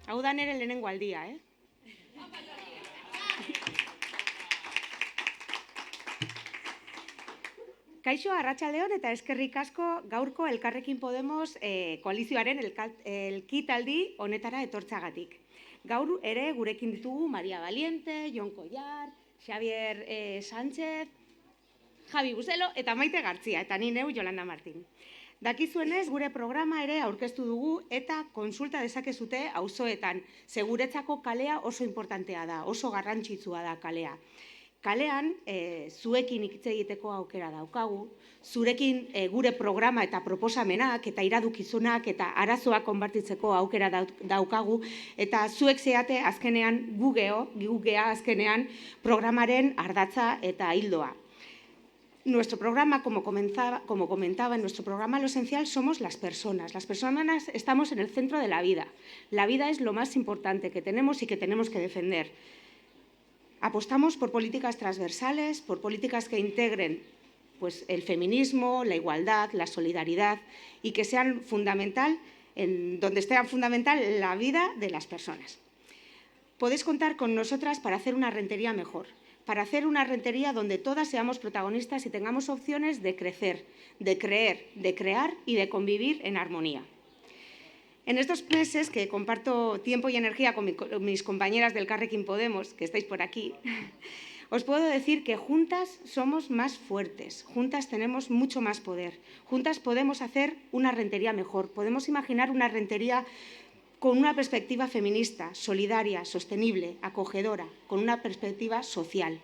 Hau da nere lehenengo aldia, Kaixo, arratsaldeon eta eskerrik asko gaurko Elkarrekin Podemos koalizioaren elkitaldi honetara etortzagatik. Gaur ere gurekin ditugu Maria Valiente, Jon Collar, Xavier Sánchez, Javi Buselo eta Maite Gartzia, eta ni neu Yolanda Martín. Dakizuenez, gure programa ere aurkeztu dugu eta konsulta dezakezute auzoetan. Seguretzako kalea oso importantea da, oso garrantzitsua da kalea. Kalean, zuekin hitz egiteko aukera daukagu, zurekin gure programa eta proposamenak eta iradokizunak eta arazoak konpartitzeko aukera daukagu, eta zuek zeate azkenean gugea azkenean programaren ardatza eta hildoa. Nuestro programa, como comentaba, en nuestro programa lo esencial somos las personas. Las personas estamos en el centro de la vida. La vida es lo más importante que tenemos y que tenemos que defender. Apostamos por políticas transversales, por políticas que integren pues, el feminismo, la igualdad, la solidaridad y que sean donde esté fundamental la vida de las personas. Podéis contar con nosotras para hacer una rentería mejor, para hacer una rentería donde todas seamos protagonistas y tengamos opciones de crecer, de creer, de crear y de convivir en armonía. En estos meses que comparto tiempo y energía con mis compañeras del Elkarrekin Podemos, que estáis por aquí, os puedo decir que juntas somos más fuertes, juntas tenemos mucho más poder, juntas podemos hacer una rentería mejor, podemos imaginar una rentería con una perspectiva feminista, solidaria, sostenible, acogedora, con una perspectiva social.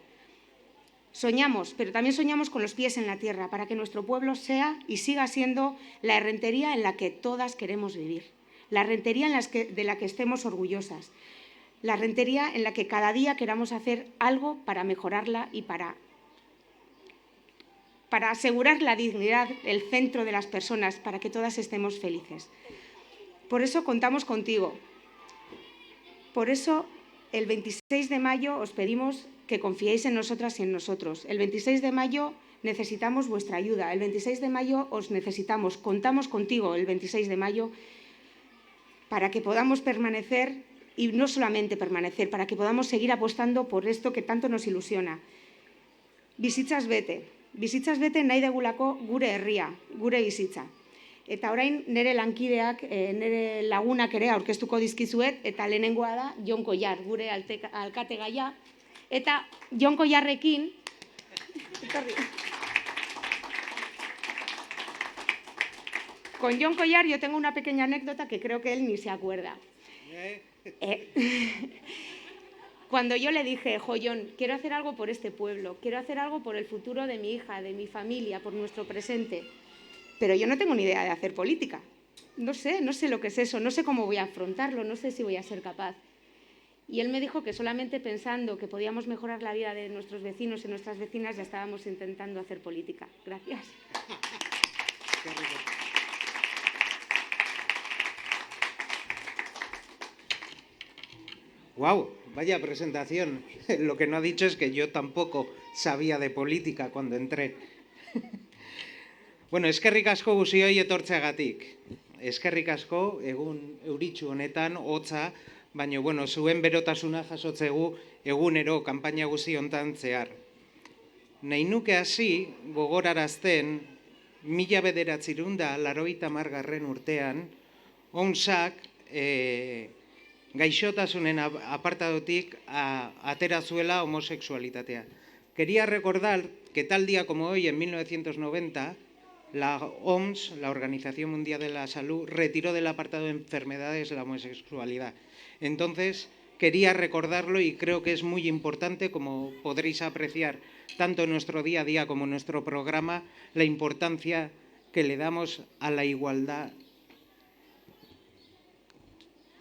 Soñamos, pero también soñamos con los pies en la tierra para que nuestro pueblo sea y siga siendo la rentería en la que todas queremos vivir, la rentería de la que estemos orgullosas, la rentería en la que cada día queramos hacer algo para mejorarla y para asegurar la dignidad, el centro de las personas, para que todas estemos felices. Por eso contamos contigo. Por eso el 26 de mayo os pedimos que confiéis en nosotras y en nosotros. El 26 de mayo necesitamos vuestra ayuda. El 26 de mayo os necesitamos. Contamos contigo el 26 de mayo para que podamos permanecer, y no solamente permanecer, para que podamos seguir apostando por esto que tanto nos ilusiona. Bizitzaz bete. Bizitzaz bete nahi degulako gure herria, gure bizitza. Eta orain nire lankideak, nire lagunak ere aurkeztuko dizkizuet, eta lehenengoa da Jon Collar, gure alkategaia. Eta Jon Collarrekin, con Jon Collar yo tengo una pequeña anécdota que creo que él ni se acuerda. Cuando yo le dije, Jon, quiero hacer algo por este pueblo, quiero hacer algo por el futuro de mi hija, de mi familia, por nuestro presente. Pero yo no tengo ni idea de hacer política. No sé lo que es eso, no sé cómo voy a afrontarlo, no sé si voy a ser capaz. Y él me dijo que solamente pensando que podíamos mejorar la vida de nuestros vecinos y nuestras vecinas ya estábamos intentando hacer política. Gracias. ¡Guau! Vaya presentación. Lo que no ha dicho es que yo tampoco sabía de política cuando entré. Bueno, eskerrik asko guzioi etortzeagatik. Eskerrik asko egun euritsu honetan hotza, baina bueno, zuen berotasuna jasotzegu egunero kanpaina guzi hontan zehar. Nahi nuke hasi gogorarazten 1980 urtean ONSak gaixotasunen apartadotik atera zuela homosexualitatea. Quería recordar que tal día como hoy, en 1990, la OMS, la Organización Mundial de la Salud, retiró del apartado de enfermedades la homosexualidad. Entonces, quería recordarlo y creo que es muy importante, como podréis apreciar tanto en nuestro día a día como en nuestro programa, la importancia que le damos a la igualdad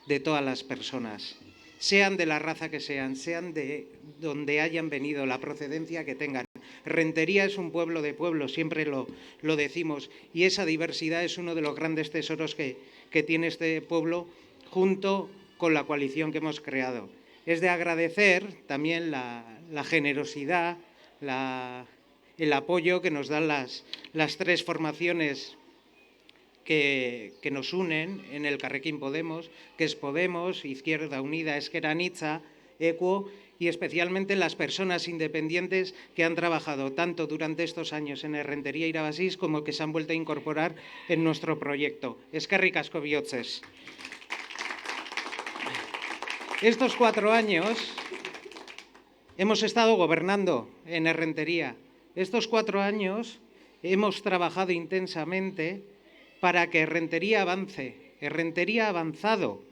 de todas las personas, sean de la raza que sean de donde hayan venido, la procedencia que tengan. Rentería es un pueblo de pueblos, siempre lo decimos, y esa diversidad es uno de los grandes tesoros que tiene este pueblo junto con la coalición que hemos creado. Es de agradecer también la generosidad, el apoyo que nos dan las tres formaciones que nos unen en el Elkarrekin Podemos, que es Podemos, Izquierda Unida, Ezker Anitza, EQUO, y especialmente las personas independientes que han trabajado tanto durante estos años en Errenteria Irabazís como que se han vuelto a incorporar en nuestro proyecto. Eskerrik asko bihotzez. Estos 4 años hemos estado gobernando en Errenteria. Estos 4 años hemos trabajado intensamente para que Errenteria avance. Errenteria ha avanzado.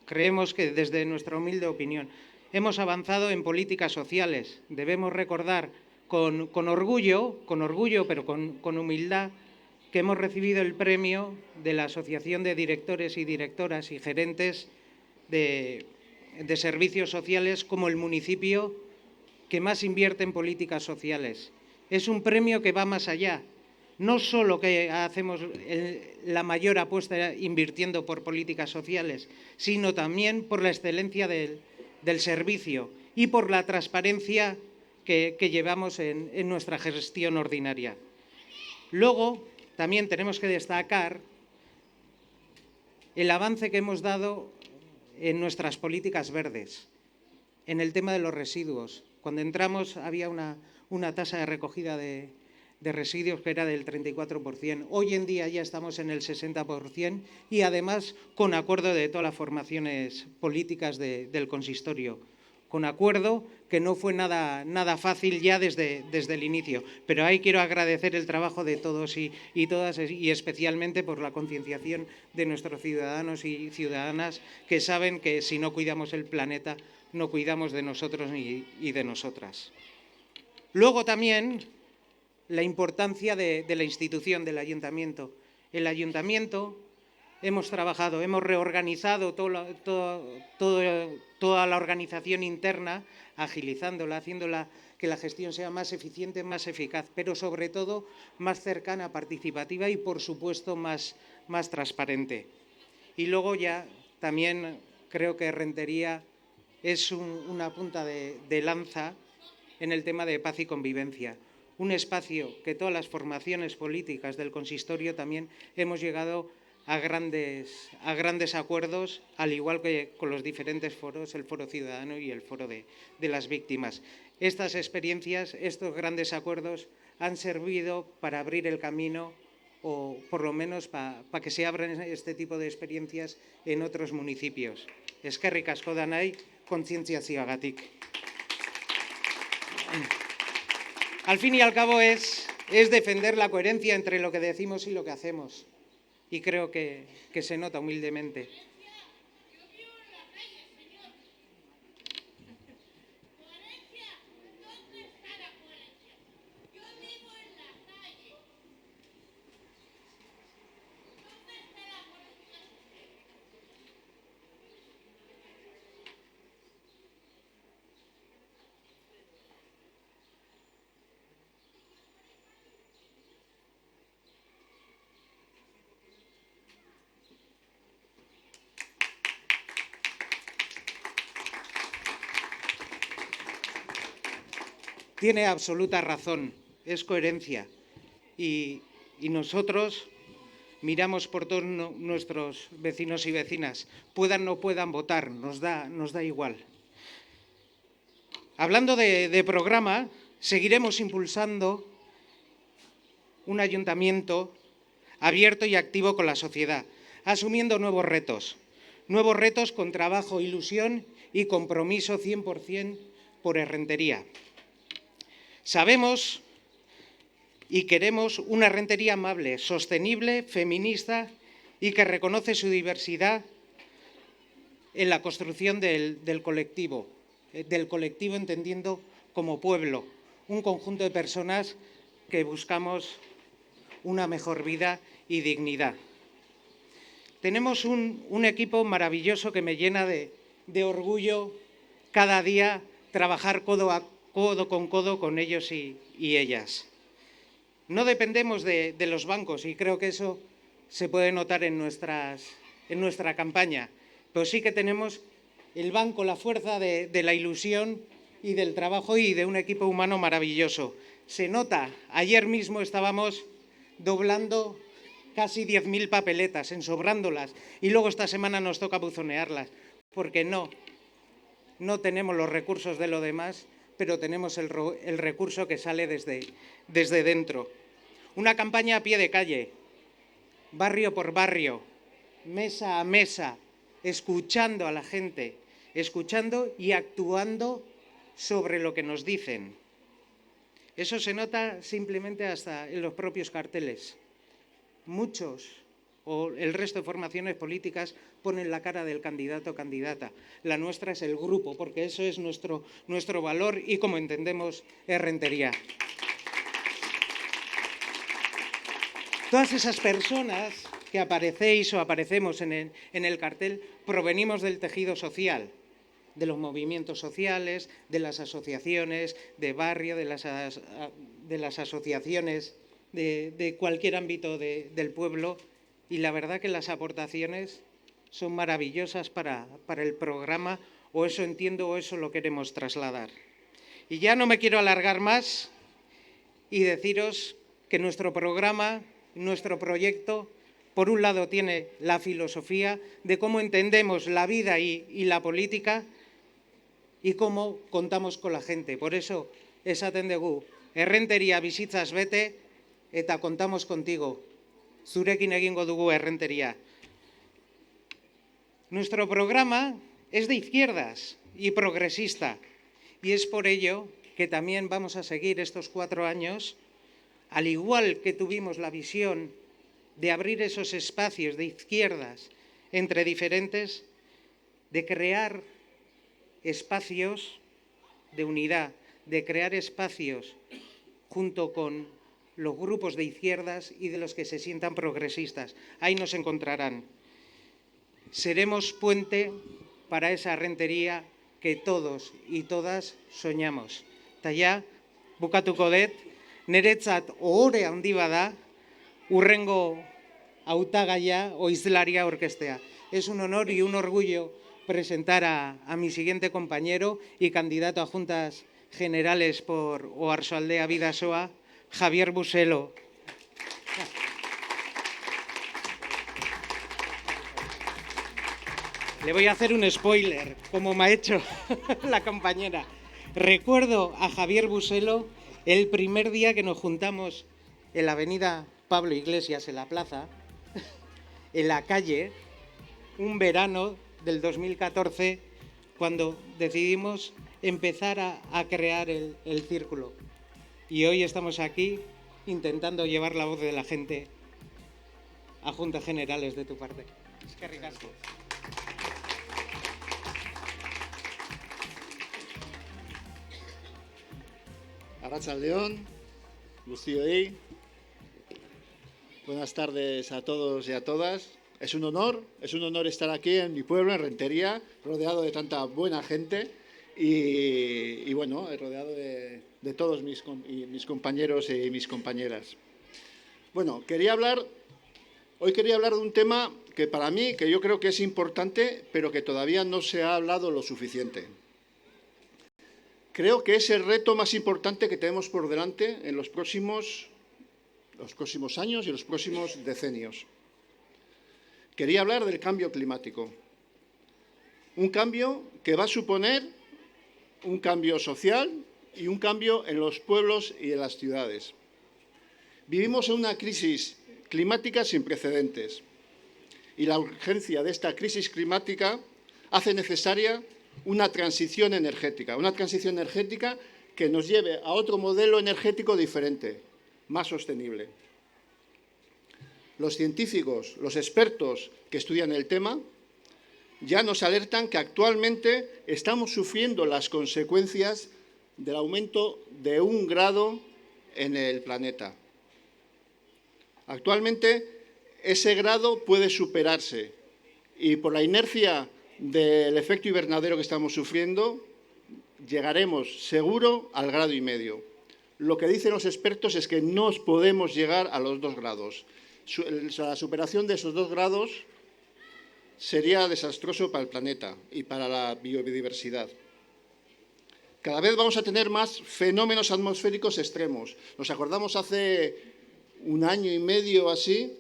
Creemos que desde nuestra humilde opinión hemos avanzado en políticas sociales. Debemos recordar con orgullo, pero con humildad, que hemos recibido el premio de la Asociación de Directores y Directoras y Gerentes de Servicios Sociales como el municipio que más invierte en políticas sociales. Es un premio que va más allá. No solo que hacemos la mayor apuesta invirtiendo por políticas sociales, sino también por la excelencia del servicio y por la transparencia que llevamos en nuestra gestión ordinaria. Luego, también tenemos que destacar el avance que hemos dado en nuestras políticas verdes, en el tema de los residuos. Cuando entramos había una tasa de recogida de residuos que era del 34%. Hoy en día ya estamos en el 60% y además con acuerdo de todas las formaciones políticas del consistorio. Con acuerdo que no fue nada fácil ya desde el inicio. Pero ahí quiero agradecer el trabajo de todos y todas y especialmente por la concienciación de nuestros ciudadanos y ciudadanas que saben que si no cuidamos el planeta no cuidamos de nosotros y de nosotras. Luego también la importancia de la institución, del ayuntamiento. El ayuntamiento hemos trabajado, hemos reorganizado toda la organización interna, agilizándola, haciéndola que la gestión sea más eficiente, más eficaz, pero sobre todo más cercana, participativa y, por supuesto, más transparente. Y luego ya también creo que Errenteria es una punta de lanza en el tema de paz y convivencia. Un espacio que todas las formaciones políticas del consistorio también hemos llegado a grandes acuerdos, al igual que con los diferentes foros, el Foro Ciudadano y el Foro de las Víctimas. Estas experiencias, estos grandes acuerdos han servido para abrir el camino o por lo menos para que se abran este tipo de experiencias en otros municipios. Eskerrik asko danai, kontzientziazioagatik. Al fin y al cabo es defender la coherencia entre lo que decimos y lo que hacemos. Y creo que se nota humildemente. Tiene absoluta razón, es coherencia. Y nosotros miramos por todos nuestros vecinos y vecinas, puedan o no puedan votar, nos da igual. Hablando de programa, seguiremos impulsando un ayuntamiento abierto y activo con la sociedad, asumiendo nuevos retos con trabajo, ilusión y compromiso 100% por Errenteria. Sabemos y queremos una Errenteria amable, sostenible, feminista y que reconoce su diversidad en la construcción del colectivo entendiendo como pueblo, un conjunto de personas que buscamos una mejor vida y dignidad. Tenemos un equipo maravilloso que me llena de orgullo cada día trabajar codo con codo con ellos y ellas. No dependemos de los bancos y creo que eso se puede notar en nuestra campaña, pero sí que tenemos el banco, la fuerza de la ilusión y del trabajo y de un equipo humano maravilloso. Se nota, ayer mismo estábamos doblando casi 10.000 papeletas, ensobrándolas, y luego esta semana nos toca buzonearlas, porque no tenemos los recursos de lo demás, pero tenemos el recurso que sale desde dentro. Una campaña a pie de calle, barrio por barrio, mesa a mesa, escuchando a la gente, escuchando y actuando sobre lo que nos dicen. Eso se nota simplemente hasta en los propios carteles. Muchos o el resto de formaciones políticas ponen la cara del candidato o candidata. La nuestra es el grupo, porque eso es nuestro valor y, como entendemos, es Rentería. Todas esas personas que aparecéis o aparecemos en el cartel provenimos del tejido social, de los movimientos sociales, de las asociaciones de barrio, de las asociaciones de cualquier ámbito del pueblo, y la verdad que las aportaciones son maravillosas para el programa, o eso entiendo, o eso lo queremos trasladar. Y ya no me quiero alargar más y deciros que nuestro programa, nuestro proyecto, por un lado tiene la filosofía de cómo entendemos la vida y la política y cómo contamos con la gente. Por eso, esaten dugu, errenteria bizitzaz bete eta contamos contigo. Zurekin egingo dugu errenteria. Nuestro programa es de izquierdas y progresista, y es por ello que también vamos a seguir estos 4 años, al igual que tuvimos la visión de abrir esos espacios de izquierdas entre diferentes, de crear espacios de unidad, de crear espacios junto con los grupos de izquierdas y de los que se sientan progresistas. Ahí nos encontrarán. Seremos puente para esa Rentería que todos y todas soñamos. Eta ja, bukatuko dut, niretzat ohore handi bada, hurrengo hautagaia o hizlaria aurkeztea. Es un honor y un orgullo presentar a mi siguiente compañero y candidato a Juntas Generales por Oarsoaldea Bidasoa, Javier Buselo. Le voy a hacer un spoiler, como me ha hecho la compañera. Recuerdo a Javier Buselo el primer día que nos juntamos en la avenida Pablo Iglesias, en la plaza, en la calle, un verano del 2014, cuando decidimos empezar a crear el círculo. Y hoy estamos aquí intentando llevar la voz de la gente a Juntas Generales de tu parte. Es que ricasco. Arratsaldeon, guztioi. Buenas tardes a todos y a todas. Es un honor estar aquí en mi pueblo, en Rentería, rodeado de tanta buena gente y bueno, rodeado de todos mis compañeros y mis compañeras. Bueno, hoy quería hablar de un tema que para mí, que yo creo que es importante, pero que todavía no se ha hablado lo suficiente. Creo que es el reto más importante que tenemos por delante en los próximos años y los próximos decenios. Quería hablar del cambio climático. Un cambio que va a suponer un cambio social y un cambio en los pueblos y en las ciudades. Vivimos en una crisis climática sin precedentes y la urgencia de esta crisis climática hace necesaria una transición energética que nos lleve a otro modelo energético diferente, más sostenible. Los científicos, los expertos que estudian el tema, ya nos alertan que actualmente estamos sufriendo las consecuencias del aumento de 1 grado en el planeta. Actualmente ese grado puede superarse y por la inercia del efecto invernadero que estamos sufriendo, llegaremos seguro al 1,5 grados. Lo que dicen los expertos es que no podemos llegar a los 2 grados. La superación de esos 2 grados sería desastroso para el planeta y para la biodiversidad. Cada vez vamos a tener más fenómenos atmosféricos extremos. Nos acordamos hace 1 año y medio así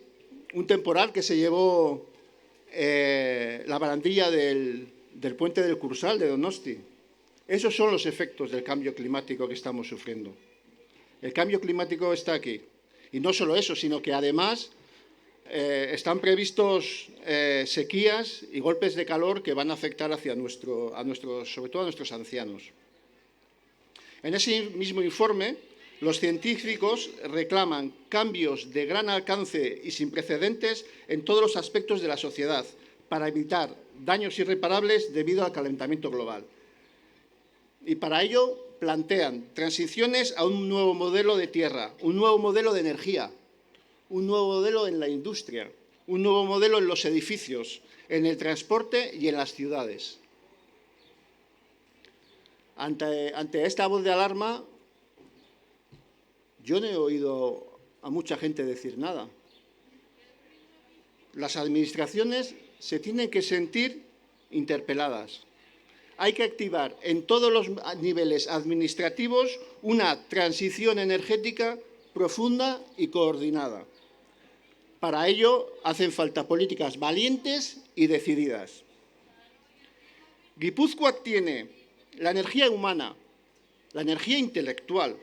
un temporal que se llevó la barandilla del puente del Cursal de Donosti. Esos son los efectos del cambio climático que estamos sufriendo. El cambio climático está aquí. Y no solo eso, sino que además están previstos sequías y golpes de calor que van a afectar sobre todo a nuestros ancianos. En ese mismo informe, los científicos reclaman cambios de gran alcance y sin precedentes en todos los aspectos de la sociedad para evitar daños irreparables debido al calentamiento global. Y para ello plantean transiciones a un nuevo modelo de tierra, un nuevo modelo de energía, un nuevo modelo en la industria, un nuevo modelo en los edificios, en el transporte y en las ciudades. Ante esta voz de alarma, yo no he oído a mucha gente decir nada. Las administraciones se tienen que sentir interpeladas. Hay que activar en todos los niveles administrativos una transición energética profunda y coordinada. Para ello hacen falta políticas valientes y decididas. Guipúzcoa tiene la energía humana, la energía intelectual,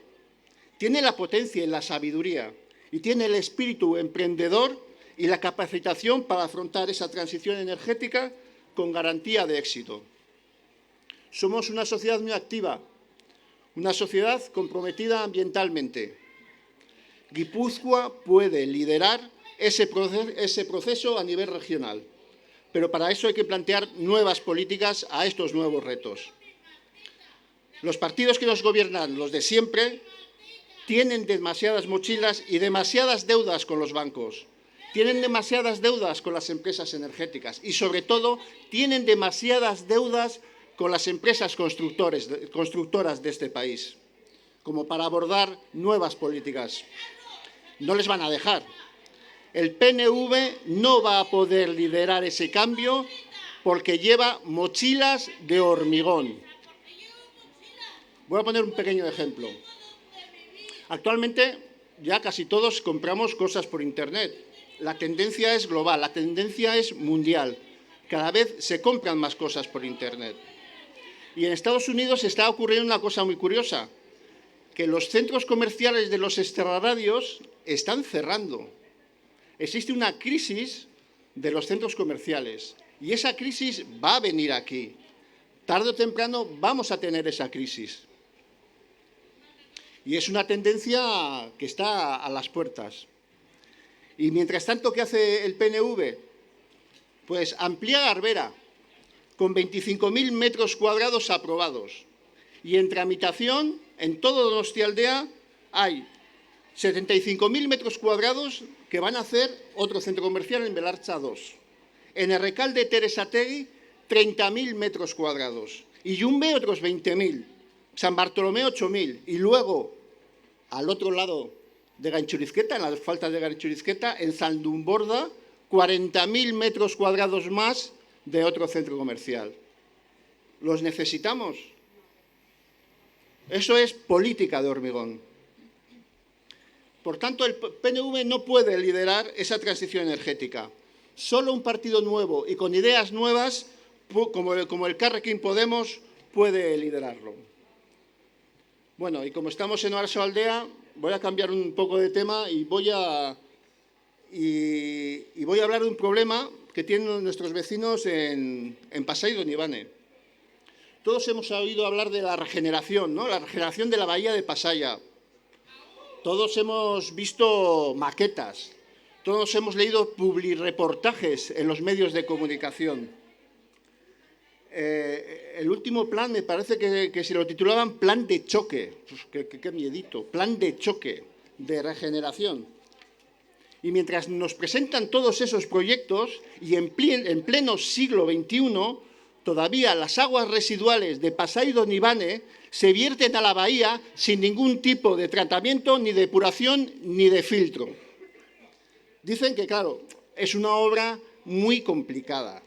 tiene la potencia y la sabiduría y tiene el espíritu emprendedor y la capacitación para afrontar esa transición energética con garantía de éxito. Somos una sociedad muy activa, una sociedad comprometida ambientalmente. Guipúzcoa puede liderar ese proceso a nivel regional, pero para eso hay que plantear nuevas políticas a estos nuevos retos. Los partidos que nos gobiernan, los de siempre, tienen demasiadas mochilas y demasiadas deudas con los bancos. Tienen demasiadas deudas con las empresas energéticas y, sobre todo, tienen demasiadas deudas con las empresas constructoras de este país, como para abordar nuevas políticas. No les van a dejar. El PNV no va a poder liderar ese cambio porque lleva mochilas de hormigón. Voy a poner un pequeño ejemplo. Actualmente ya casi todos compramos cosas por Internet. La tendencia es global, la tendencia es mundial. Cada vez se compran más cosas por Internet. Y en Estados Unidos está ocurriendo una cosa muy curiosa, que los centros comerciales de los extrarradios están cerrando. Existe una crisis de los centros comerciales y esa crisis va a venir aquí. Tarde o temprano vamos a tener esa crisis. Y es una tendencia que está a las puertas. Y mientras tanto, ¿qué hace el PNV? Pues amplía Garbera, con 25.000 metros cuadrados aprobados. Y en tramitación, en todo Donostialdea, hay 75.000 metros cuadrados que van a hacer otro centro comercial en Belartza 2. En Errekalde Teresategui, 30.000 metros cuadrados. Y Yumbe, otros 20.000. San Bartolomé, 8.000. Y luego, al otro lado de Gaintxurizketa, en las faltas de Gaintxurizketa, en Zaldunborda, 40.000 metros cuadrados más de otro centro comercial. ¿Los necesitamos? Eso es política de hormigón. Por tanto, el PNV no puede liderar esa transición energética. Solo un partido nuevo y con ideas nuevas, como el Carrequín Podemos, puede liderarlo. Bueno, y como estamos en Oarsoaldea, voy a cambiar un poco de tema y voy a hablar de un problema que tienen nuestros vecinos en Pasai Donibane. Todos hemos oído hablar de la regeneración, ¿no? La regeneración de la bahía de Pasaia. Todos hemos visto maquetas, todos hemos leído publireportajes en los medios de comunicación. El último plan me parece que se lo titulaban Plan de Choque. Pues qué miedito, Plan de Choque, de regeneración. Y mientras nos presentan todos esos proyectos y en pleno siglo XXI, todavía las aguas residuales de Pasai Donibane se vierten a la bahía sin ningún tipo de tratamiento, ni depuración, ni de filtro. Dicen que, claro, es una obra muy complicada.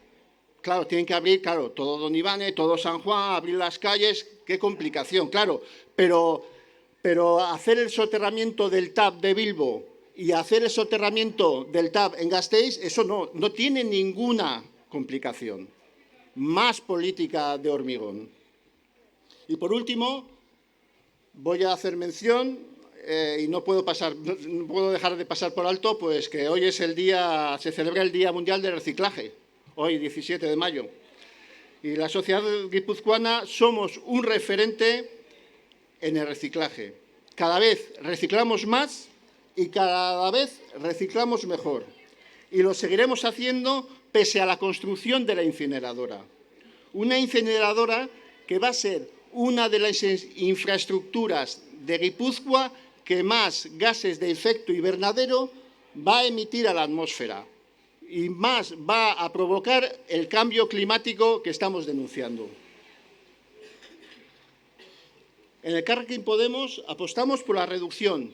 Claro, tienen que abrir, claro, todo Donibane, todo San Juan, abrir las calles, qué complicación, claro. Pero hacer el soterramiento del TAP de Bilbo y hacer el soterramiento del TAV en Gasteiz, eso no tiene ninguna complicación. Más política de hormigón. Y por último, voy a hacer mención, y no puedo dejar de pasar por alto, pues que hoy se celebra el Día Mundial del Reciclaje, hoy 17 de mayo. Y la sociedad guipuzcoana somos un referente en el reciclaje. Cada vez reciclamos más y cada vez reciclamos mejor. Y lo seguiremos haciendo pese a la construcción de la incineradora. Una incineradora que va a ser una de las infraestructuras de Guipúzcoa que más gases de efecto invernadero va a emitir a la atmósfera y más va a provocar el cambio climático que estamos denunciando. En Elkarrekin Podemos apostamos por la reducción,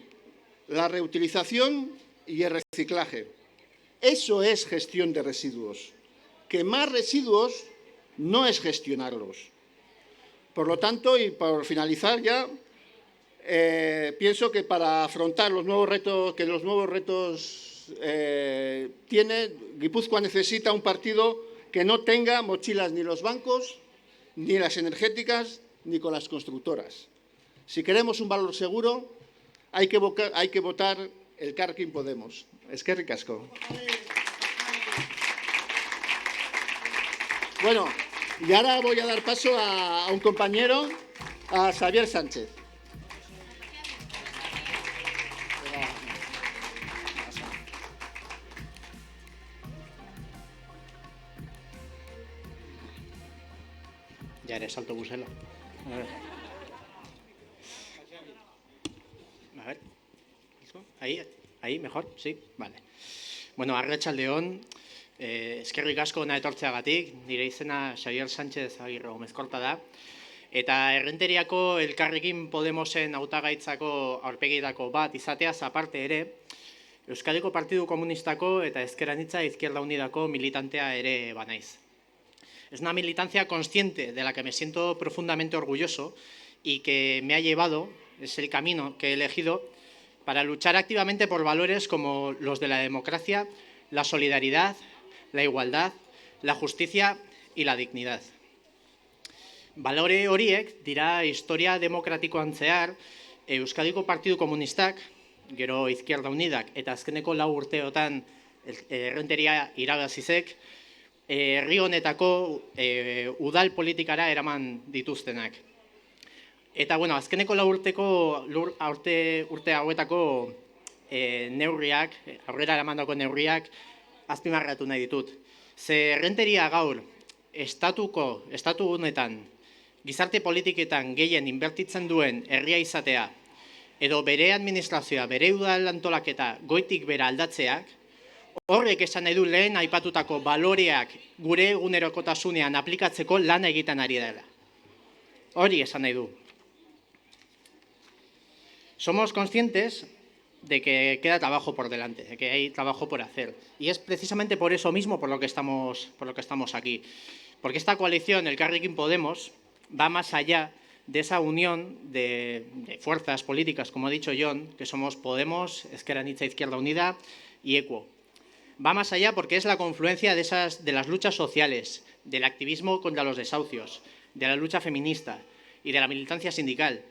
la reutilización y el reciclaje. Eso es gestión de residuos. Quemar residuos no es gestionarlos. Por lo tanto, y por finalizar ya, pienso que para afrontar los nuevos retos tiene, Guipúzcoa necesita un partido que no tenga mochilas ni los bancos, ni las energéticas, ni con las constructoras. Si queremos un valor seguro, hay que votar Elkarrekin Podemos. Eskerrik asko. Bueno, y ahora voy a dar paso a un compañero, a Xavier Sánchez. Ya eres alto buselo. A ver. Ahí, mejor, sí, vale. Bueno, arratsaldeon, eskerrik asko hona etortzeagatik, nire izena Xavier Sánchez Agirre Gomezkorta da, eta Errenteriako Elkarrekin Podemosen hautagaitzako aurpegietako bat izateaz aparte ere, Euskadiko Partidu Komunistako eta Ezker Anitza Izquierda Unidako militantea ere banaiz. Es una militancia consciente de la que me siento profundamente orgulloso y que me ha llevado, es el camino que he elegido, para luchar activamente por valores como los de la democracia, la solidaridad, la igualdad, la justicia y la dignidad. Balore horiek dira historia demokratikoan zehar Euskadiko Partidu Komunistak, gero Izquierda Unidak eta azkeneko 4 urteotan Errenteria irabazizek, herri honetako udal politikara eraman dituztenak. Eta, bueno, azkeneko 4 urte hauetako neurriak, aurrera eramandako neurriak, azpimarratu nahi ditut. Ze Errenteria gaur, estatu honetan, gizarte politiketan gehien inbertitzen duen herria izatea, edo bere administrazioa, bere udal antolaketa goitik bera aldatzeak, horrek esan nahi du lehen aipatutako baloreak gure egunerokotasunean aplikatzeko lan egiten ari dela. Hori esan nahi du. Somos conscientes de que queda trabajo por delante, de que hay trabajo por hacer. Y es precisamente por eso mismo por lo que estamos aquí. Porque esta coalición, Elkarrekin Podemos, va más allá de esa unión de fuerzas políticas, como ha dicho Jon, que somos Podemos, Ezker Anitza Izquierda Unida y EQUO. Va más allá porque es la confluencia de las luchas sociales, del activismo contra los desahucios, de la lucha feminista y de la militancia sindical.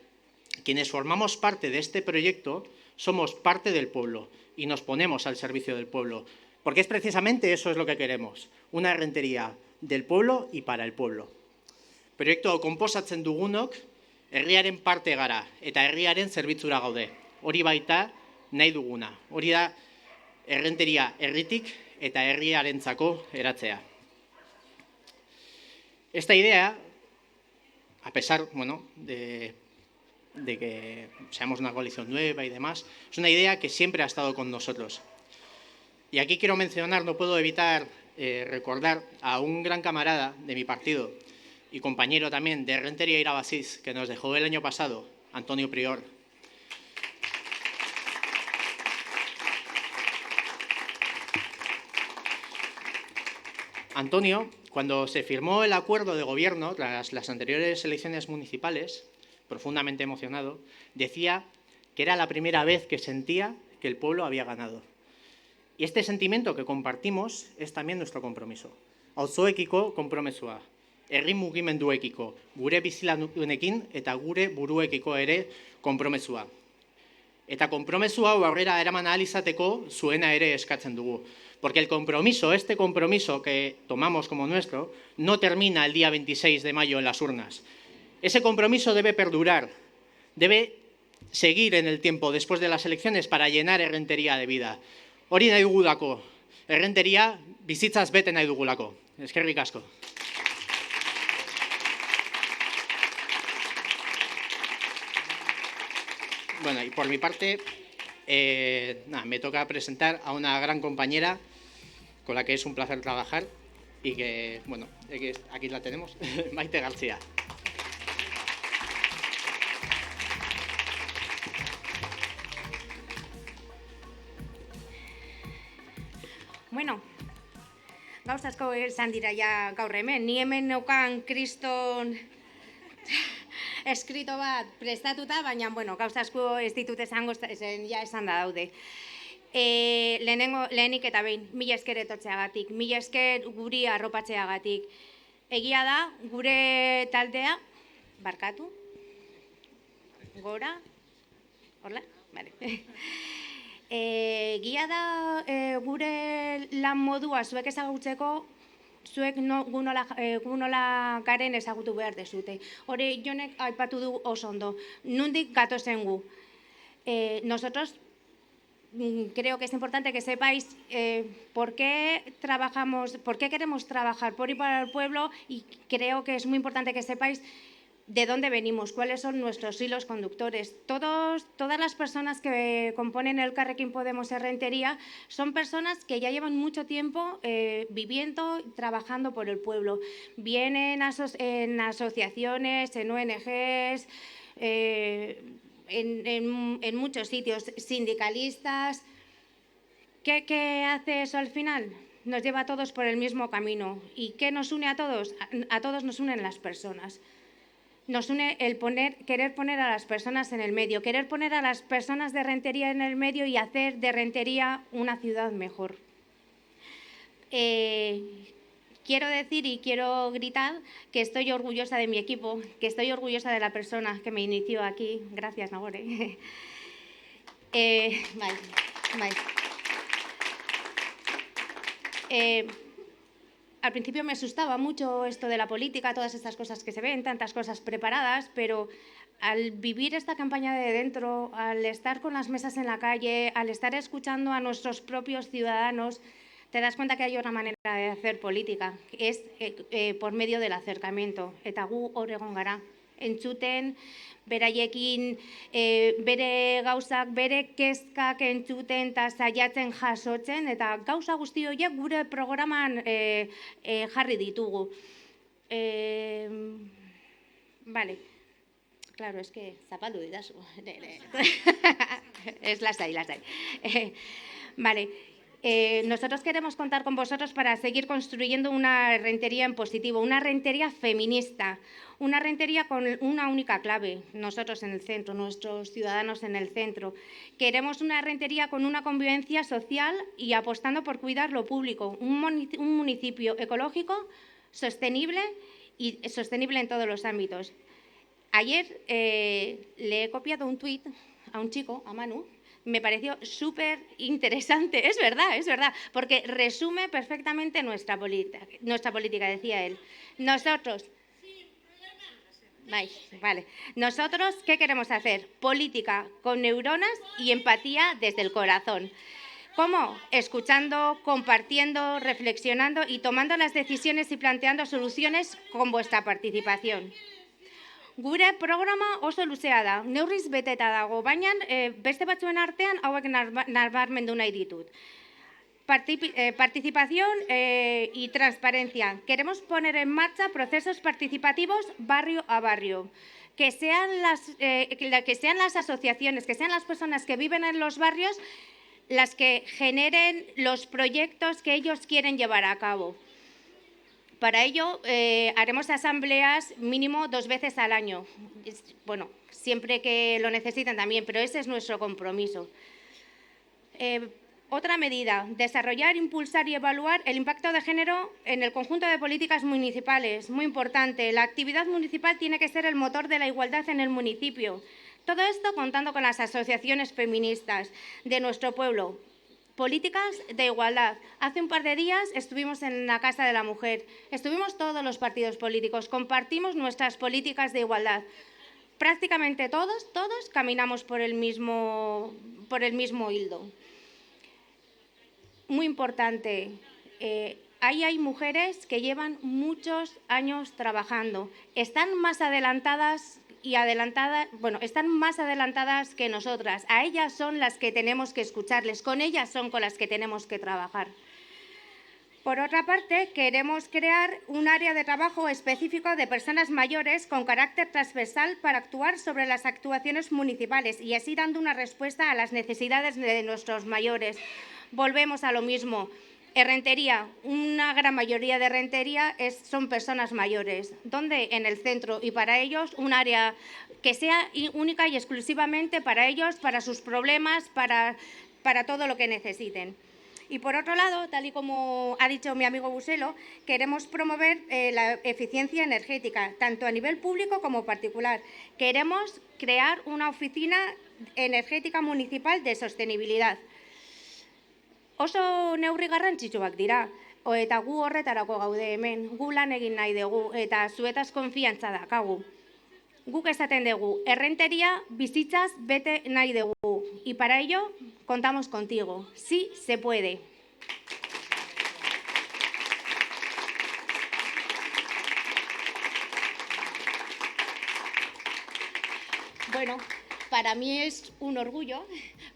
Quienes formamos parte de este proyecto somos parte del pueblo y nos ponemos al servicio del pueblo, porque es precisamente eso es lo que queremos, una errentería del pueblo y para el pueblo. Proiektu konposatzen dugunok herriaren parte gara eta herriaren zerbitzura gaude. Hori baita nahi duguna. Hori da errenteria herritik eta herriarentzako eratzea. Esta idea, a pesar, bueno, de que seamos una coalición nueva y demás, es una idea que siempre ha estado con nosotros. Y aquí quiero mencionar, no puedo evitar recordar a un gran camarada de mi partido y compañero también de Errenteria Irabaziz, que nos dejó el año pasado, Antonio Prior. Antonio, cuando se firmó el acuerdo de gobierno tras las anteriores elecciones municipales, profundamente emocionado, decía que era la primera vez que sentía que el pueblo había ganado. Y este sentimiento que compartimos es también nuestro compromiso. Auzoekiko konpromezua, herri mugimenduekiko, gure bizilagunekin eta gure buruekiko ere konpromezua. Eta konpromezu hau aurrera eraman ahal izateko zuena ere eskatzen dugu. Porque el compromiso, este compromiso que tomamos como nuestro, no termina el día 26 de mayo en las urnas. Ese compromiso debe perdurar, debe seguir en el tiempo después de las elecciones para llenar Errenteria de vida. Hori nahi dugulako, Errenteria bizitzaz bete nahi dugulako. Eskerrik asko. Bueno, y por mi parte, me toca presentar a una gran compañera con la que es un placer trabajar y que, bueno, aquí la tenemos, Maite García. Bueno, gauza asko esan dira ja gaur hemen. Ni hemen neukan kriston eskrito bat prestatuta, baina, bueno, gauza asko ez ditut esango, ja esan da daude. Lehenik eta behin, mila esker etortzeagatik, mila esker guri arropatzeagatik. Egia da, gure taldea, barkatu, gora, horla, bale. Egia da, gure lan modua zuek ezagutzeko, zuek gu nola garen ezagutu behar dezute. Hori Jonek aipatu du oso ondo. Nondik gatozen gu. Nosotros creo que es importante que sepáis por qué queremos trabajar por y para el pueblo, y creo que es muy importante que sepáis de dónde venimos, cuáles son nuestros hilos conductores. Todas las personas que componen el Elkarrekin Podemos Errenteria son personas que ya llevan mucho tiempo viviendo y trabajando por el pueblo. Vienen en asociaciones, en ONGs, en muchos sitios, sindicalistas. ¿Qué hace eso al final? Nos lleva a todos por el mismo camino. ¿Y qué nos une a todos? A todos nos unen las personas. Nos une el querer poner a las personas en el medio, querer poner a las personas de Rentería en el medio y hacer de Rentería una ciudad mejor. Quiero decir y quiero gritar que estoy orgullosa de mi equipo, que estoy orgullosa de la persona que me inició aquí. Gracias, Nagore. Vale. Al principio me asustaba mucho esto de la política, todas estas cosas que se ven, tantas cosas preparadas, pero al vivir esta campaña de dentro, al estar con las mesas en la calle, al estar escuchando a nuestros propios ciudadanos, te das cuenta que hay una manera de hacer política, es por medio del acercamiento. Eta gu hor egon gara, entzuten, beraiekin bere gauzak, bere kezkak entzuten eta saiatzen jasotzen, eta gauza guzti horiek gure programan jarri ditugu. Vale. Claro, es que zapaldu didazu. Es lasai. Vale. Nosotros queremos contar con vosotros para seguir construyendo una Rentería en positivo, una Rentería feminista, una Rentería con una única clave, nosotros en el centro, nuestros ciudadanos en el centro. Queremos una Rentería con una convivencia social y apostando por cuidar lo público, un municipio ecológico, sostenible y sostenible en todos los ámbitos. Ayer le he copiado un tuit a un chico, a Manu. Me pareció súper interesante, es verdad, porque resume perfectamente nuestra política, decía él. Nosotros, vale. Nosotros, ¿qué queremos hacer? Política con neuronas y empatía desde el corazón. ¿Cómo? Escuchando, compartiendo, reflexionando y tomando las decisiones y planteando soluciones con vuestra participación. Gure programa oso luzea da, neurriz beteta dago, baina beste batzuen artean hauek nabarmendu nahi ditut. Participación y transparencia. Queremos poner en marcha procesos participativos barrio a barrio. Que sean las asociaciones, que sean las personas que viven en los barrios las que generen los proyectos que ellos quieren llevar a cabo. Para ello, haremos asambleas mínimo 2 veces al año. Bueno, siempre que lo necesiten también, pero ese es nuestro compromiso. Otra medida, desarrollar, impulsar y evaluar el impacto de género en el conjunto de políticas municipales. Muy importante, la actividad municipal tiene que ser el motor de la igualdad en el municipio. Todo esto contando con las asociaciones feministas de nuestro pueblo. Políticas de igualdad. Hace un par de días estuvimos en la Casa de la Mujer. Estuvimos todos los partidos políticos, compartimos nuestras políticas de igualdad. Prácticamente todos caminamos por el mismo hilo. Muy importante, ahí hay mujeres que llevan muchos años trabajando, están más adelantadas están más adelantadas que nosotras. A ellas son las que tenemos que escucharles, con ellas son con las que tenemos que trabajar. Por otra parte, queremos crear un área de trabajo específico de personas mayores con carácter transversal para actuar sobre las actuaciones municipales y así dando una respuesta a las necesidades de nuestros mayores. Volvemos a lo mismo. Errentería, una gran mayoría de Errentería son personas mayores. ¿Dónde? En el centro. Y para ellos un área que sea única y exclusivamente para ellos, para sus problemas, para todo lo que necesiten. Y por otro lado, tal y como ha dicho mi amigo Buselo, queremos promover la eficiencia energética, tanto a nivel público como particular. Queremos crear una oficina energética municipal de sostenibilidad. Oso neurri garrantzitsuak dira, eta gu horretarako gaude hemen, gu lan egin nahi dugu, eta zuetaz konfiantza daukagu. Guk esaten dugu, errenteria bizitzaz bete nahi dugu, y para ello contamos contigo. Sí se puede. Bueno, para mí es un orgullo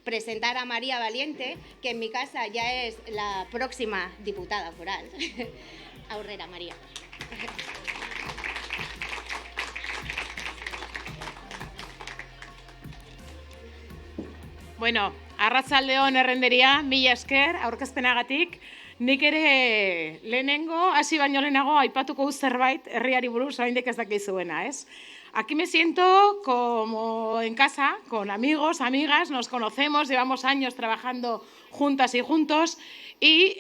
presentar a María Valiente, que en mi casa ya es la próxima diputada foral. Aurrera, María. Bueno, arratsaldeon Errenteria, mila esker, aurkezpenagatik. Nik ere lehenengo, hasi baino lehenago, aipatuko zerbait herriari buruz, oraindik ez dakizuena, ez? Aquí me siento como en casa, con amigos, amigas, nos conocemos, llevamos años trabajando juntas y juntos y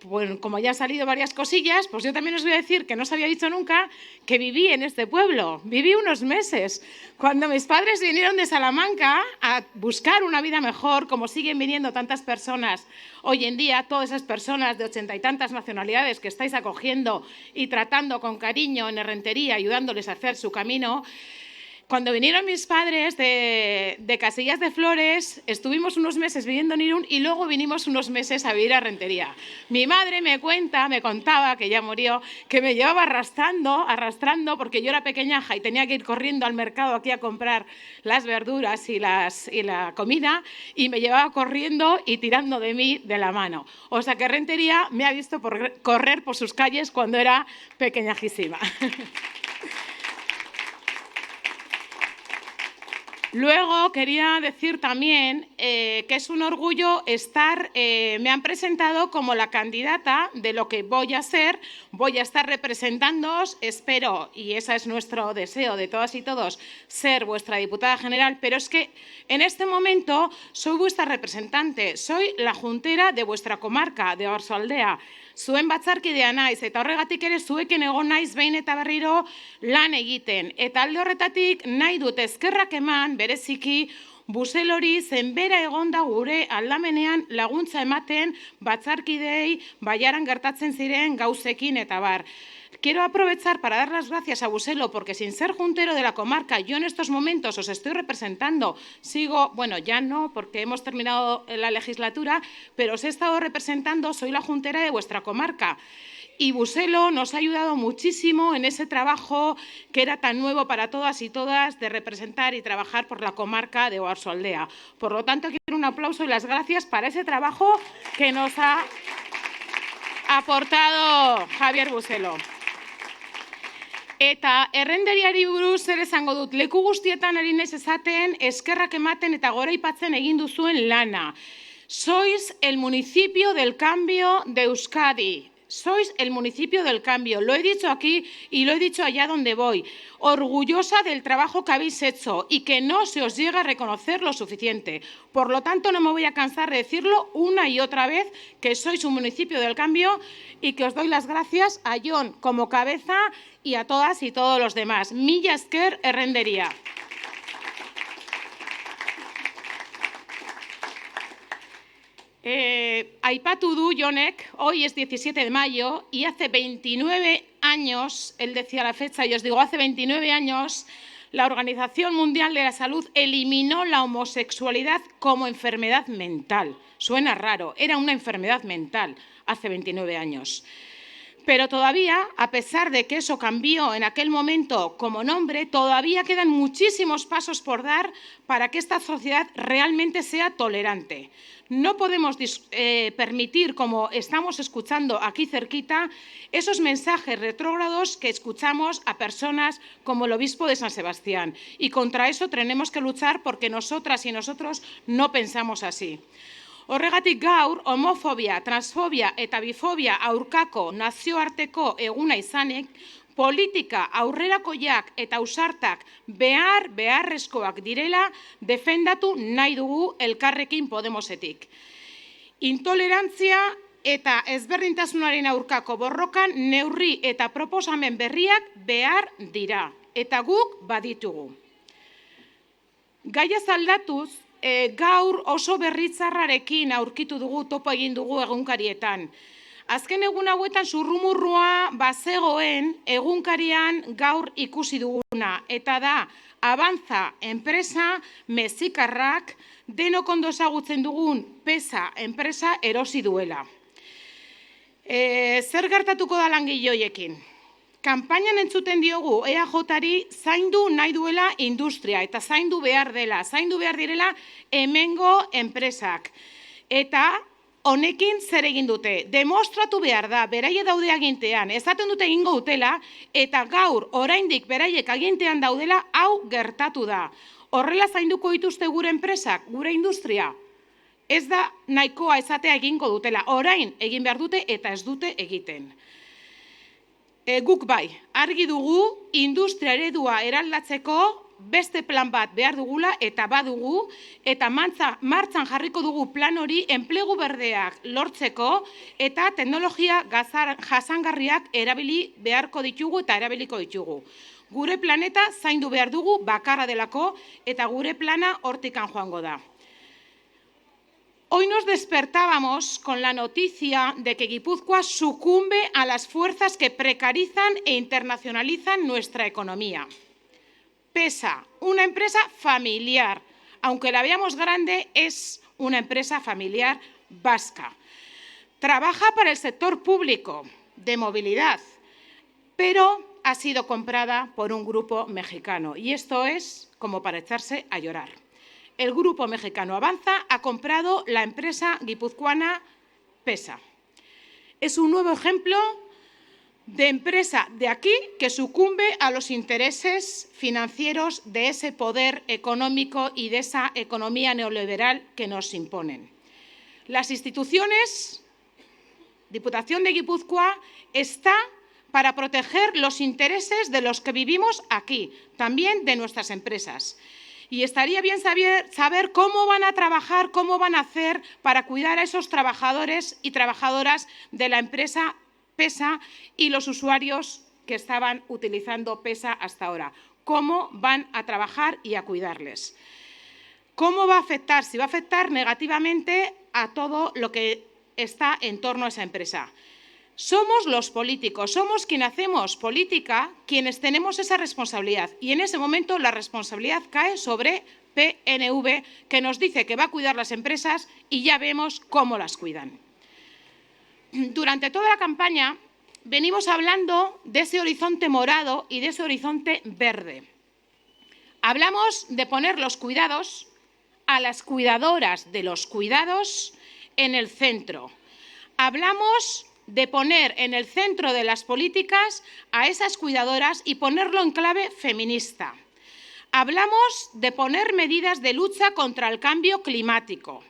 bueno, como ya han salido varias cosillas, pues yo también os voy a decir que no os había dicho nunca que viví en este pueblo, viví unos meses. Cuando mis padres vinieron de Salamanca a buscar una vida mejor, como siguen viniendo tantas personas hoy en día, todas esas personas de 80 y tantas nacionalidades que estáis acogiendo y tratando con cariño en Errentería, ayudándoles a hacer su camino. Cuando vinieron mis padres de Casillas de Flores, estuvimos unos meses viviendo en Irún y luego vinimos unos meses a vivir a Errentería. Mi madre me contaba, que ya murió, que me llevaba arrastrando, porque yo era pequeñaja y tenía que ir corriendo al mercado aquí a comprar las verduras y la comida, y me llevaba corriendo y tirando de mí de la mano. O sea que Errentería me ha visto correr por sus calles cuando era pequeñajísima. Luego quería decir también que es un orgullo estar, me han presentado como la candidata de lo que voy a ser, voy a estar representándoos, espero, y ese es nuestro deseo de todas y todos, ser vuestra diputada general, pero es que en este momento soy vuestra representante, soy la juntera de vuestra comarca, de Oarsoaldea. Zuen batzarkidea naiz, eta horregatik ere zuekin egon naiz behin eta berriro lan egiten. Eta alde horretatik nahi dut eskerrak eman, bereziki, Buselori zenbera egonda gure aldamenean laguntza ematen batzarkideei baiaran gertatzen ziren gauzekin eta bar. Quiero aprovechar para dar las gracias a Buselo porque sin ser juntero de la comarca, yo en estos momentos os estoy representando, bueno, ya no porque hemos terminado la legislatura, pero os he estado representando, soy la juntera de vuestra comarca. Y Buselo nos ha ayudado muchísimo en ese trabajo que era tan nuevo para todas y todas de representar y trabajar por la comarca de Oarsoaldea. Por lo tanto, quiero un aplauso y las gracias para ese trabajo que nos ha aportado Javier Buselo. Eta errenderiari buruz zer esango dut, leku guztietan ari naiz esaten, eskerrak ematen eta goraipatzen egin duzuen lana. Sois el municipio del cambio de Euskadi. Sois el municipio del cambio. Lo he dicho aquí y lo he dicho allá donde voy. Orgullosa del trabajo que habéis hecho y que no se os llega a reconocer lo suficiente. Por lo tanto, no me voy a cansar de decirlo una y otra vez que sois un municipio del cambio y que os doy las gracias a Jon como cabeza y a todas y todos los demás. Mila esker errendería. Aipatu du Jonek, hoy es 17 de mayo y hace 29 años, él decía la fecha y os digo, hace 29 años, la Organización Mundial de la Salud eliminó la homosexualidad como enfermedad mental. Suena raro, era una enfermedad mental hace 29 años. Pero todavía, a pesar de que eso cambió en aquel momento como nombre, todavía quedan muchísimos pasos por dar para que esta sociedad realmente sea tolerante. No podemos permitir, como estamos escuchando aquí cerquita, esos mensajes retrógrados que escuchamos a personas como el obispo de San Sebastián. Y contra eso tenemos que luchar porque nosotras y nosotros no pensamos así. Horregatik gaur, homofobia, transfobia eta bifobia aurkako nazioarteko eguna izanik, politika aurrerakoiak eta ausartak beharrezkoak direla defendatu nahi dugu Elkarrekin Podemosetik. Intolerantzia eta ezberdintasunaren aurkako borrokan neurri eta proposamen berriak behar dira, eta guk baditugu. Gaia aldatuz, gaur oso berritzarrarekin aurkitu dugu, topo egin dugu egunkarietan. Azken egun hauetan zurrumurrua bazegoen egunkarian gaur ikusi duguna, eta da Avanza enpresa mexikarrak denok ondo ezagutzen dugun PESA enpresa erosi duela. Zer gertatuko da langile horiekin? Kanpainan entzuten diogu EAJ-ari zaindu nahi duela industria eta zaindu behar direla hemengo enpresak. Eta honekin zer egin dute? Demostratu behar da, beraie daude agintean, ezaten dute egingo dutela, eta gaur oraindik beraiek agintean daudela, hau gertatu da. Horrela zainduko dituzte gure enpresak, gure industria. Ez da nahikoa ezatea egingo dutela, orain egin behar dute eta ez dute egiten. Guk bai, argi dugu industria eredua eraldatzeko beste plan bat behar dugula eta badugu, eta martxan jarriko dugu plan hori enplegu berdeak lortzeko eta teknologia jasangarriak erabili beharko ditugu eta erabiliko ditugu. Gure planeta zaindu behar dugu bakarra delako eta gure plana hortikan joango da. Hoy nos despertábamos con la noticia de que Guipúzcoa sucumbe a las fuerzas que precarizan e internacionalizan nuestra economía. PESA, una empresa familiar, aunque la veamos grande, es una empresa familiar vasca. Trabaja para el sector público de movilidad, pero ha sido comprada por un grupo mexicano y esto es como para echarse a llorar. El grupo mexicano Avanza ha comprado la empresa guipuzcoana PESA. Es un nuevo ejemplo de empresa de aquí que sucumbe a los intereses financieros de ese poder económico y de esa economía neoliberal que nos imponen. Las instituciones, Diputación de Guipúzcoa, está para proteger los intereses de los que vivimos aquí, también de nuestras empresas. Y estaría bien saber cómo van a trabajar, cómo van a hacer para cuidar a esos trabajadores y trabajadoras de la empresa PESA y los usuarios que estaban utilizando PESA hasta ahora. ¿Cómo van a trabajar y a cuidarles? ¿Cómo va a afectar? Si va a afectar negativamente a todo lo que está en torno a esa empresa. Somos los políticos, somos quienes hacemos política, quienes tenemos esa responsabilidad. Y en ese momento la responsabilidad cae sobre PNV, que nos dice que va a cuidar las empresas y ya vemos cómo las cuidan. Durante toda la campaña venimos hablando de ese horizonte morado y de ese horizonte verde. Hablamos de poner los cuidados a las cuidadoras de los cuidados en el centro. Hablamos de poner en el centro de las políticas a esas cuidadoras y ponerlo en clave feminista. Hablamos de poner medidas de lucha contra el cambio climático,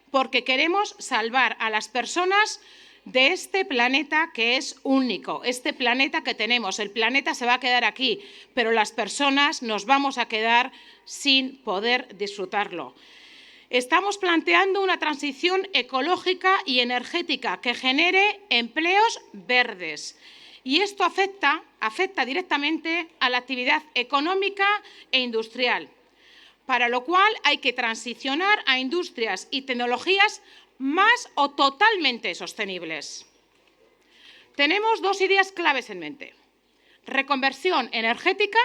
porque queremos salvar a las personas de este planeta que es único, este planeta que tenemos. El planeta se va a quedar aquí, pero las personas nos vamos a quedar sin poder disfrutarlo. Estamos planteando una transición ecológica y energética que genere empleos verdes. Y esto afecta directamente a la actividad económica e industrial, para lo cual hay que transicionar a industrias y tecnologías más o totalmente sostenibles. Tenemos dos ideas claves en mente: reconversión energética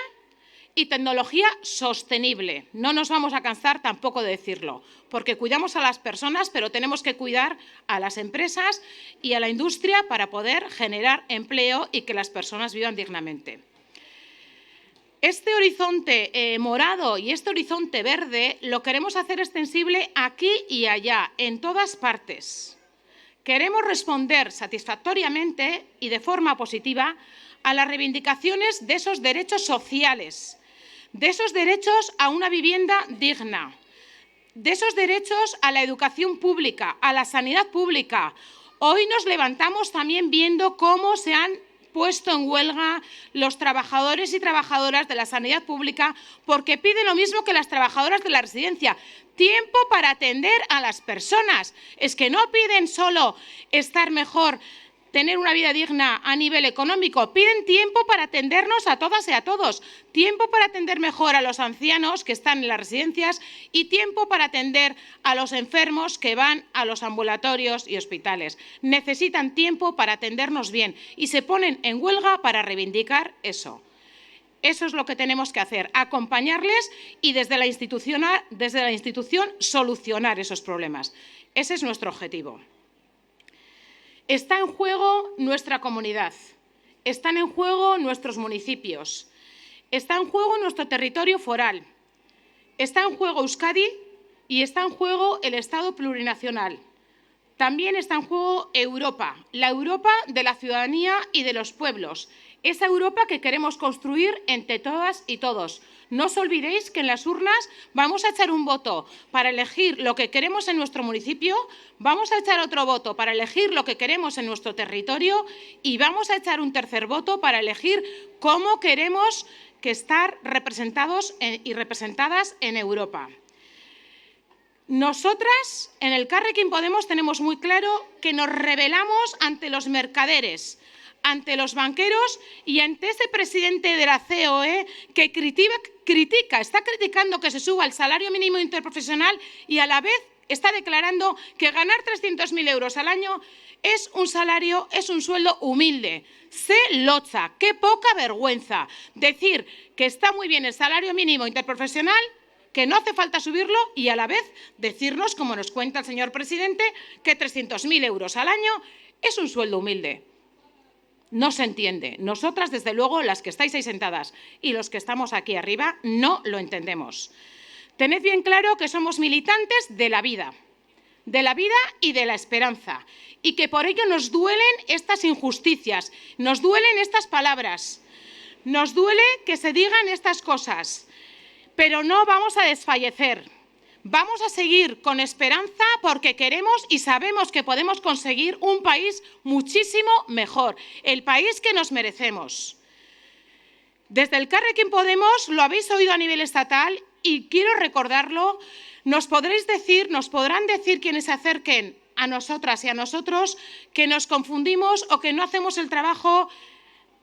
y tecnología sostenible. No nos vamos a cansar tampoco de decirlo, porque cuidamos a las personas, pero tenemos que cuidar a las empresas y a la industria para poder generar empleo y que las personas vivan dignamente. Este horizonte morado y este horizonte verde lo queremos hacer extensible aquí y allá, en todas partes. Queremos responder satisfactoriamente y de forma positiva a las reivindicaciones de esos derechos sociales, de esos derechos a una vivienda digna, de esos derechos a la educación pública, a la sanidad pública. Hoy nos levantamos también viendo cómo se han puesto en huelga los trabajadores y trabajadoras de la sanidad pública porque piden lo mismo que las trabajadoras de la residencia: tiempo para atender a las personas. Es que no piden solo estar mejor, tener una vida digna a nivel económico, piden tiempo para atendernos a todas y a todos, tiempo para atender mejor a los ancianos que están en las residencias y tiempo para atender a los enfermos que van a los ambulatorios y hospitales. Necesitan tiempo para atendernos bien y se ponen en huelga para reivindicar eso. Eso es lo que tenemos que hacer, acompañarles y desde la institución solucionar esos problemas. Ese es nuestro objetivo. Está en juego nuestra comunidad, están en juego nuestros municipios, está en juego nuestro territorio foral, está en juego Euskadi y está en juego el Estado plurinacional. También está en juego Europa, la Europa de la ciudadanía y de los pueblos, esa Europa que queremos construir entre todas y todos. No os olvidéis que en las urnas vamos a echar un voto para elegir lo que queremos en nuestro municipio, vamos a echar otro voto para elegir lo que queremos en nuestro territorio y vamos a echar un tercer voto para elegir cómo queremos que estar representados y representadas en Europa. Nosotras, en Elkarrekin Podemos, tenemos muy claro que nos rebelamos ante los mercaderes, ante los banqueros y ante ese presidente de la COE que está criticando que se suba el salario mínimo interprofesional y a la vez está declarando que ganar 300.000 euros al año es un salario, es un sueldo humilde. ¡Se locha! ¡Qué poca vergüenza! Decir que está muy bien el salario mínimo interprofesional, que no hace falta subirlo y a la vez decirnos, como nos cuenta el señor presidente, que 300.000 euros al año es un sueldo humilde. No se entiende. Nosotras, desde luego, las que estáis ahí sentadas y los que estamos aquí arriba, no lo entendemos. Tened bien claro que somos militantes de la vida y de la esperanza, y que por ello nos duelen estas injusticias, nos duelen estas palabras, nos duele que se digan estas cosas, pero no vamos a desfallecer. Vamos a seguir con esperanza porque queremos y sabemos que podemos conseguir un país muchísimo mejor, el país que nos merecemos. Desde Elkarrekin Podemos lo habéis oído a nivel estatal y quiero recordarlo, nos podrán decir quienes se acerquen a nosotras y a nosotros que nos confundimos o que no hacemos el trabajo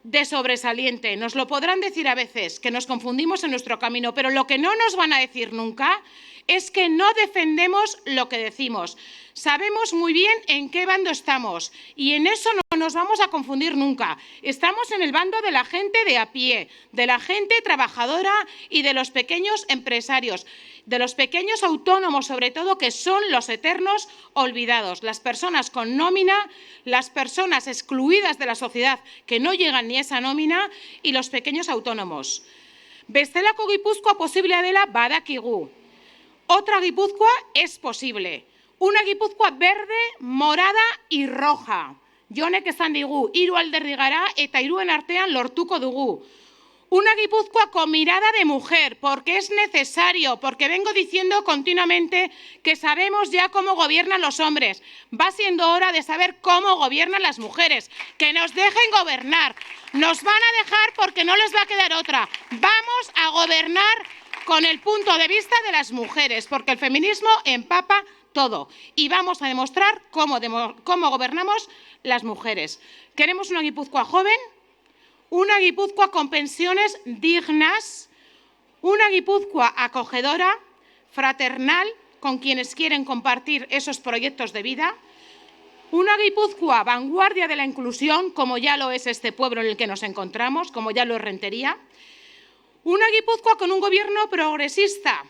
de sobresaliente. Nos lo podrán decir a veces, que nos confundimos en nuestro camino, pero lo que no nos van a decir nunca es que no defendemos lo que decimos. Sabemos muy bien en qué bando estamos y en eso no nos vamos a confundir nunca. Estamos en el bando de la gente de a pie, de la gente trabajadora y de los pequeños empresarios, de los pequeños autónomos, sobre todo, que son los eternos olvidados, las personas con nómina, las personas excluidas de la sociedad que no llegan ni a esa nómina y los pequeños autónomos. Bestelako Gipuzkoa posible dela badakigu. Otra Guipúzcoa es posible. Una Guipúzcoa verde, morada y roja. Jonek esan digu, 3 alderdi gara eta 3en artean lortuko dugu. Una Guipúzcoa con mirada de mujer, porque es necesario, porque vengo diciendo continuamente que sabemos ya cómo gobiernan los hombres. Va siendo hora de saber cómo gobiernan las mujeres, que nos dejen gobernar. Nos van a dejar porque no les va a quedar otra. Vamos a gobernar con el punto de vista de las mujeres, porque el feminismo empapa todo. Y vamos a demostrar cómo gobernamos las mujeres. Queremos una Guipúzcoa joven, una Guipúzcoa con pensiones dignas, una Guipúzcoa acogedora, fraternal, con quienes quieren compartir esos proyectos de vida, una Guipúzcoa vanguardia de la inclusión, como ya lo es este pueblo en el que nos encontramos, como ya lo es Rentería, una Guipúzcoa con un gobierno progresista,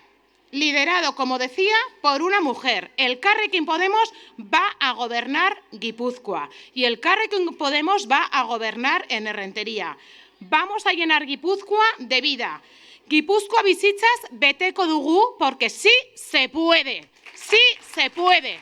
liderado, como decía, por una mujer. Elkarrekin Podemos va a gobernar Guipúzcoa y Elkarrekin Podemos va a gobernar en Errentería. Vamos a llenar Guipúzcoa de vida. Gipuzkoa bizitzaz beteko dugu, porque sí se puede. Sí se puede.